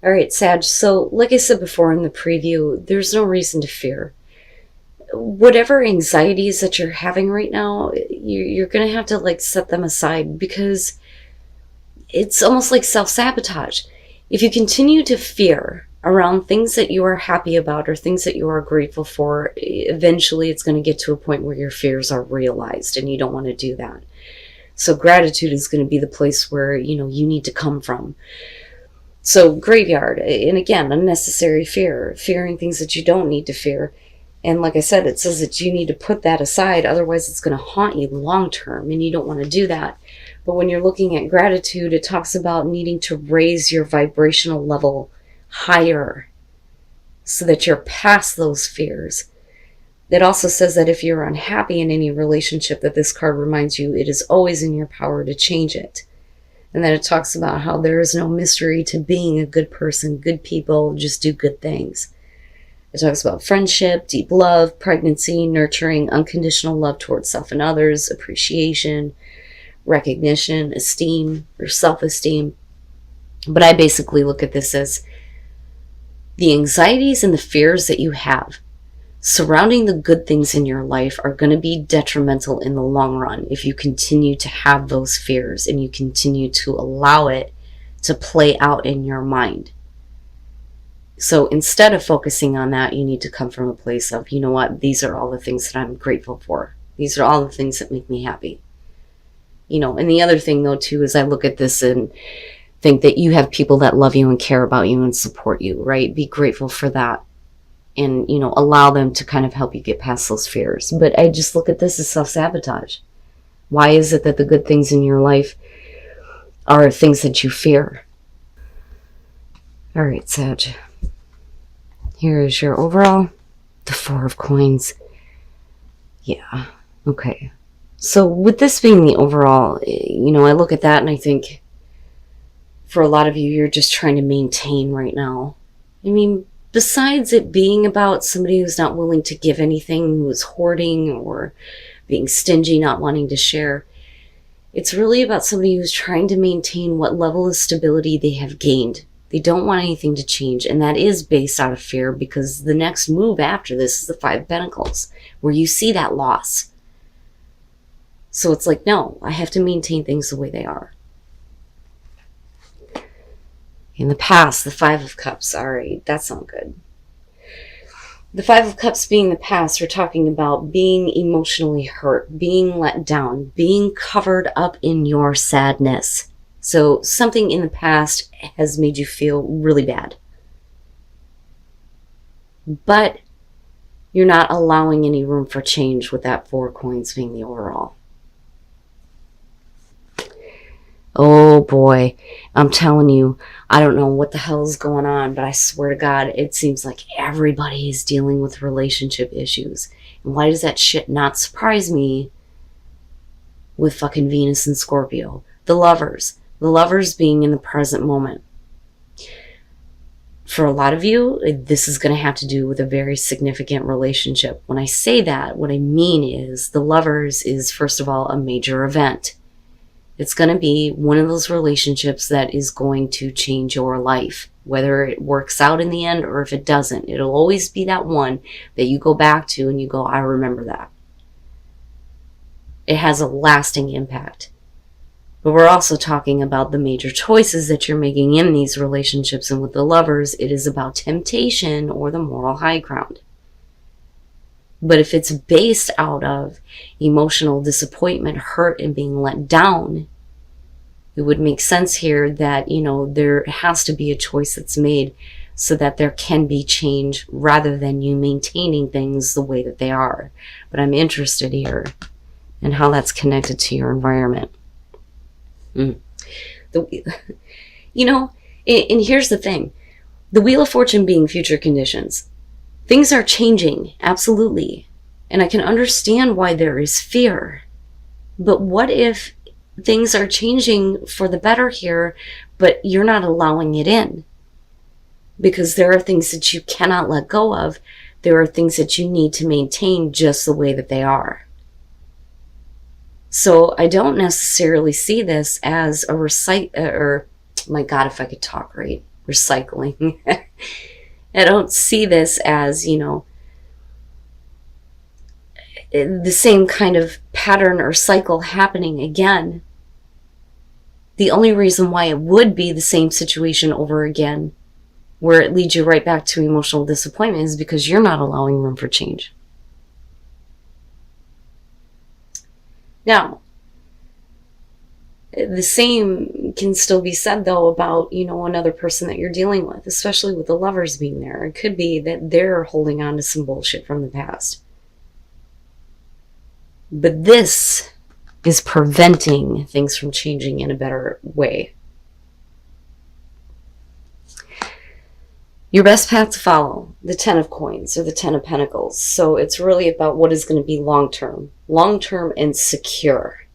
All right, Sag. So, like I said before in the preview, there's no reason to fear. Whatever anxieties that you're having right now, you're going to have to like set them aside because it's almost like self-sabotage. If you continue to fear around things that you are happy about or things that you are grateful for, eventually it's going to get to a point where your fears are realized and you don't want to do that. So gratitude is going to be the place where, you need to come from. So graveyard, and again, unnecessary fear, fearing things that you don't need to fear. And like I said, it says that you need to put that aside, otherwise it's going to haunt you long term, and you don't want to do that. But when you're looking at gratitude, it talks about needing to raise your vibrational level higher so that you're past those fears. It also says that if you're unhappy in any relationship, that this card reminds you it is always in your power to change it. And then it talks about how there is no mystery to being a good person. Good people just do good things. It talks about friendship, deep love, pregnancy, nurturing, unconditional love towards self and others, appreciation, recognition, esteem, or self-esteem. But I basically look at this as the anxieties and the fears that you have surrounding the good things in your life are going to be detrimental in the long run if you continue to have those fears and you continue to allow it to play out in your mind. So instead of focusing on that, you need to come from a place of, you know what, these are all the things that I'm grateful for. These are all the things that make me happy. And the other thing though too is I look at this and think that you have people that love you and care about you and support you, right? Be grateful for that. And, allow them to kind of help you get past those fears. But I just look at this as self-sabotage. Why is it that the good things in your life are things that you fear? All right, Sag. Here is your overall. The Four of Coins. Yeah, okay. So with this being the overall, I look at that and I think for a lot of you, you're just trying to maintain right now. I mean, besides it being about somebody who's not willing to give anything, who's hoarding or being stingy, not wanting to share, it's really about somebody who's trying to maintain what level of stability they have gained. They don't want anything to change, and that is based out of fear because the next move after this is the Five of Pentacles, where you see that loss. So it's like, no, I have to maintain things the way they are. In the past, the Five of Cups. All right, that's not good. The Five of Cups being the past, we're talking about being emotionally hurt, being let down, being covered up in your sadness. So something in the past has made you feel really bad. But you're not allowing any room for change with that Four of Coins being the overall. Oh boy, I'm telling you, I don't know what the hell is going on, but I swear to God, it seems like everybody is dealing with relationship issues. And why does that shit not surprise me with fucking Venus and Scorpio? The lovers being in the present moment. For a lot of you, this is going to have to do with a very significant relationship. When I say that, what I mean is the lovers is, first of all, a major event. It's going to be one of those relationships that is going to change your life, whether it works out in the end or if it doesn't. It'll always be that one that you go back to and you go, I remember that. It has a lasting impact. But we're also talking about the major choices that you're making in these relationships. And with the lovers, it is about temptation or the moral high ground. But if it's based out of emotional disappointment, hurt, and being let down, it would make sense here that, there has to be a choice that's made so that there can be change rather than you maintaining things the way that they are. But I'm interested here in how that's connected to your environment. And here's the thing. The Wheel of Fortune being future conditions. Things are changing, absolutely. And I can understand why there is fear. But what if things are changing for the better here, but you're not allowing it in? Because there are things that you cannot let go of. There are things that you need to maintain just the way that they are. So I don't necessarily see this as a my God, if I could talk right. recycling. I don't see this as, the same kind of pattern or cycle happening again. The only reason why it would be the same situation over again, where it leads you right back to emotional disappointment, is because you're not allowing room for change. Now, the same can still be said, though, about, another person that you're dealing with, especially with the lovers being there. It could be that they're holding on to some bullshit from the past. But this is preventing things from changing in a better way. Your best path to follow, the 10 of Coins or the 10 of Pentacles. So it's really about what is going to be long-term and secure.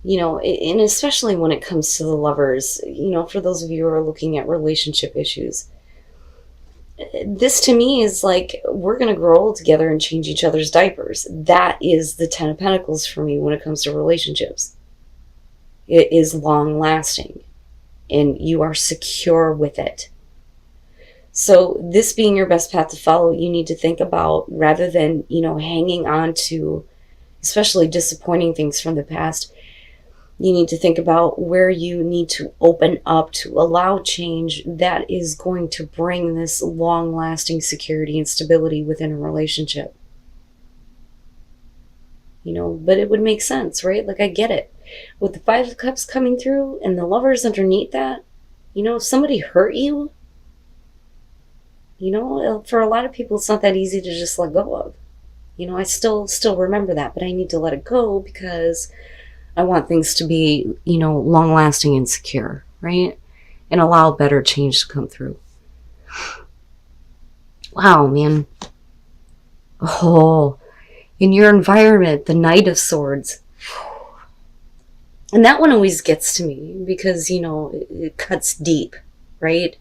And especially when it comes to the lovers, for those of you who are looking at relationship issues, this to me is like, we're going to grow old together and change each other's diapers. That is the 10 of Pentacles for me when it comes to relationships. It is long lasting and you are secure with it. So this being your best path to follow, you need to think about, rather than, hanging on to especially disappointing things from the past, you need to think about where you need to open up to allow change that is going to bring this long-lasting security and stability within a relationship. But it would make sense, right? Like, I get it. With the 5 of Cups coming through and the lovers underneath that, if somebody hurt you, for a lot of people, it's not that easy to just let go of. I still remember that, but I need to let it go because I want things to be, long-lasting and secure, right? And allow better change to come through. Wow, man. Oh, in your environment, the Knight of Swords. And that one always gets to me because, it cuts deep, right?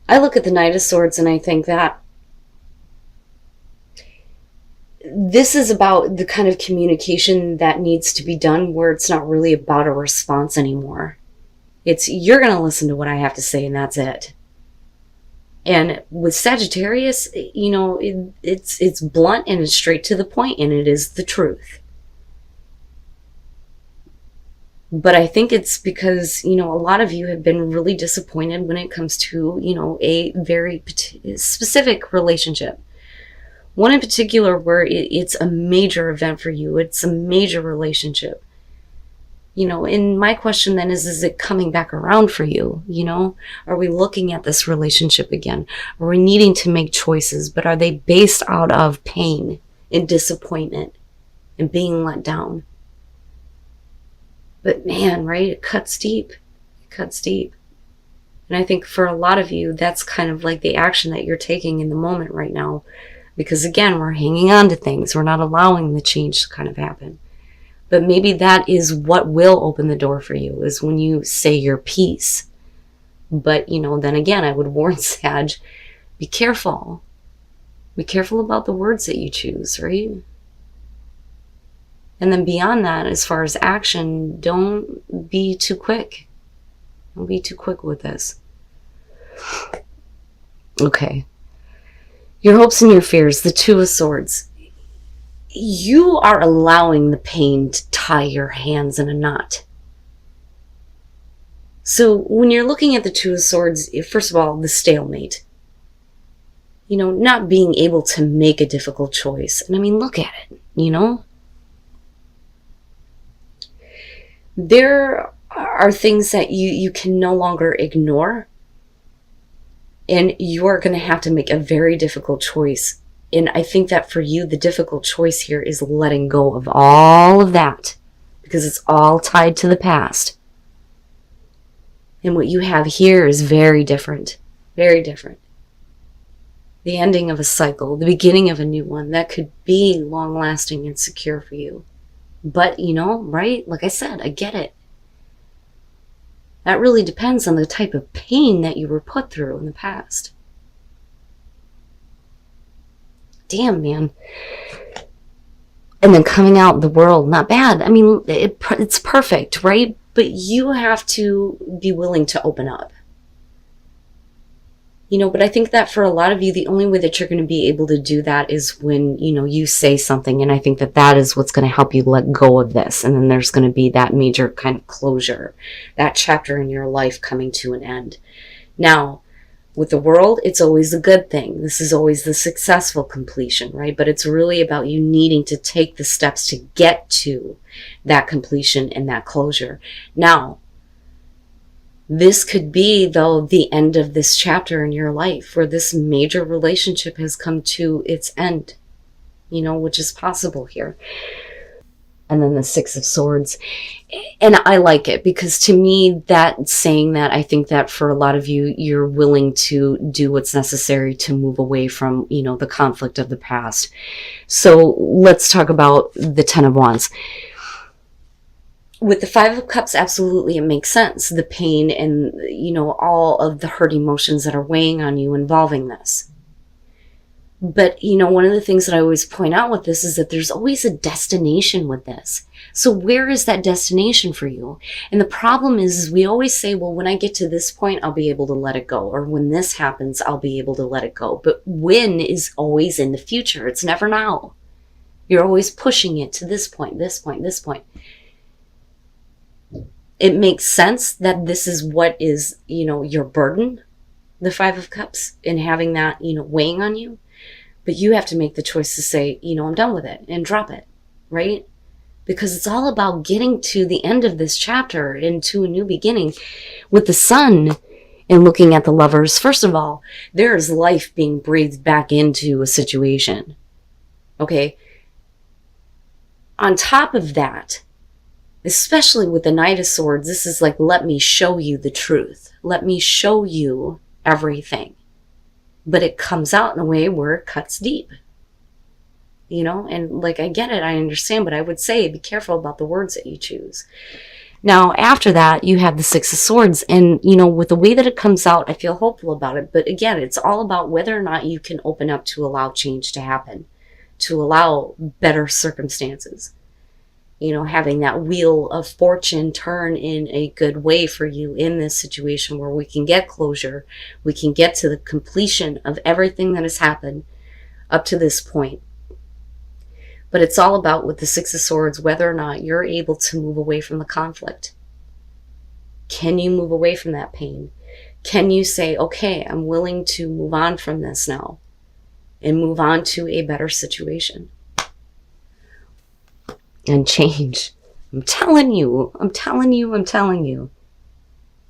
I look at the Knight of Swords and I think that this is about the kind of communication that needs to be done where it's not really about a response anymore. It's, you're going to listen to what I have to say and that's it. And with Sagittarius, it's blunt and it's straight to the point and it is the truth. But I think it's because, a lot of you have been really disappointed when it comes to, a very specific relationship. One in particular where it's a major event for you. It's a major relationship. And my question then is it coming back around for you? Are we looking at this relationship again? Are we needing to make choices, but are they based out of pain and disappointment and being let down? But man, right? It cuts deep. It cuts deep. And I think for a lot of you, that's kind of like the action that you're taking in the moment right now. Because again, we're hanging on to things. We're not allowing the change to kind of happen. But maybe that is what will open the door for you, is when you say your piece. But, then again, I would warn Sag, be careful. Be careful about the words that you choose, right? And then beyond that, as far as action, don't be too quick. Don't be too quick with this. Okay. Your hopes and your fears, the 2 of Swords. You are allowing the pain to tie your hands in a knot. So when you're looking at the 2 of Swords, first of all, the stalemate. Not being able to make a difficult choice. And I mean, look at it, There are things that you can no longer ignore. And you're going to have to make a very difficult choice. And I think that for you, the difficult choice here is letting go of all of that. Because it's all tied to the past. And what you have here is very different. Very different. The ending of a cycle. The beginning of a new one. That could be long-lasting and secure for you. But, right? Like I said, I get it. That really depends on the type of pain that you were put through in the past. Damn, man. And then coming out in the world, not bad. I mean, it's perfect, right? But you have to be willing to open up. But I think that for a lot of you, the only way that you're going to be able to do that is when, you say something. And I think that that is what's going to help you let go of this. And then there's going to be that major kind of closure, that chapter in your life coming to an end. Now, with the world, it's always a good thing. This is always the successful completion, right? But it's really about you needing to take the steps to get to that completion and that closure. Now, this could be, though, the end of this chapter in your life where this major relationship has come to its end, which is possible here. And then the Six of Swords. And I like it because to me, saying that, I think that for a lot of you, you're willing to do what's necessary to move away from, the conflict of the past. So let's talk about the Ten of Wands. With the Five of Cups, absolutely, it makes sense. The pain and, all of the hurt emotions that are weighing on you involving this. But, one of the things that I always point out with this is that there's always a destination with this. So where is that destination for you? And the problem is we always say, well, when I get to this point, I'll be able to let it go. Or when this happens, I'll be able to let it go. But when is always in the future. It's never now. You're always pushing it to this point, this point, this point. It makes sense that this is what is, your burden, the Five of Cups, and having that, weighing on you. But you have to make the choice to say, I'm done with it and drop it, right? Because it's all about getting to the end of this chapter and to a new beginning. With the Sun and looking at the Lovers, first of all, there is life being breathed back into a situation, okay? On top of that, especially with the Knight of Swords, this is like, let me show you the truth. Let me show you everything. But it comes out in a way where it cuts deep. And I get it, I understand, but I would say be careful about the words that you choose. Now, after that, you have the Six of Swords. And, with the way that it comes out, I feel hopeful about it. But again, it's all about whether or not you can open up to allow change to happen, to allow better circumstances. Having that wheel of fortune turn in a good way for you in this situation where we can get closure. We can get to the completion of everything that has happened up to this point. But it's all about, with the Six of Swords, whether or not you're able to move away from the conflict. Can you move away from that pain? Can you say, okay, I'm willing to move on from this now and move on to a better situation? And change. I'm telling you.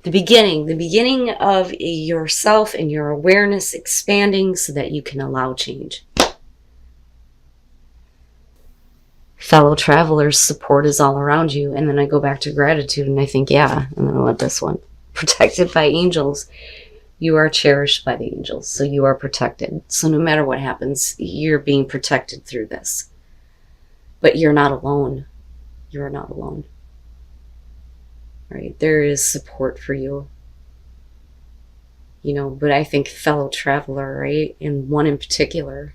The beginning of yourself and your awareness expanding so that you can allow change. Fellow travelers, support is all around you. And then I go back to gratitude and I think, yeah, and then I want this one. Protected by angels. You are cherished by the angels. So you are protected. So no matter what happens, you're being protected through this. But you're not alone. You're not alone. Right? There is support for you. But I think fellow traveler, right? And one in particular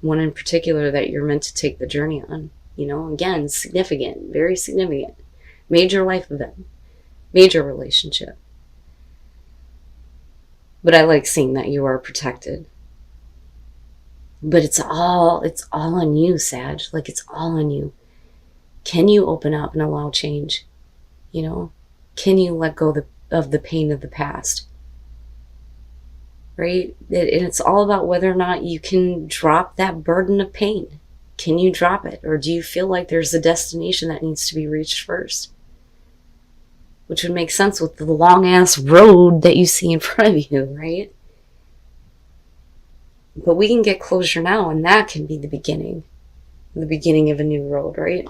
that you're meant to take the journey on. Again, significant, very significant. Major life event. Major relationship. But I like seeing that you are protected. But it's all on you, Sag. It's all on you. Can you open up and allow change? Can you let go of the pain of the past? Right? And it's all about whether or not you can drop that burden of pain. Can you drop it? Or do you feel like there's a destination that needs to be reached first? Which would make sense with the long-ass road that you see in front of you, right? But we can get closure now, and that can be the beginning of a new road, right?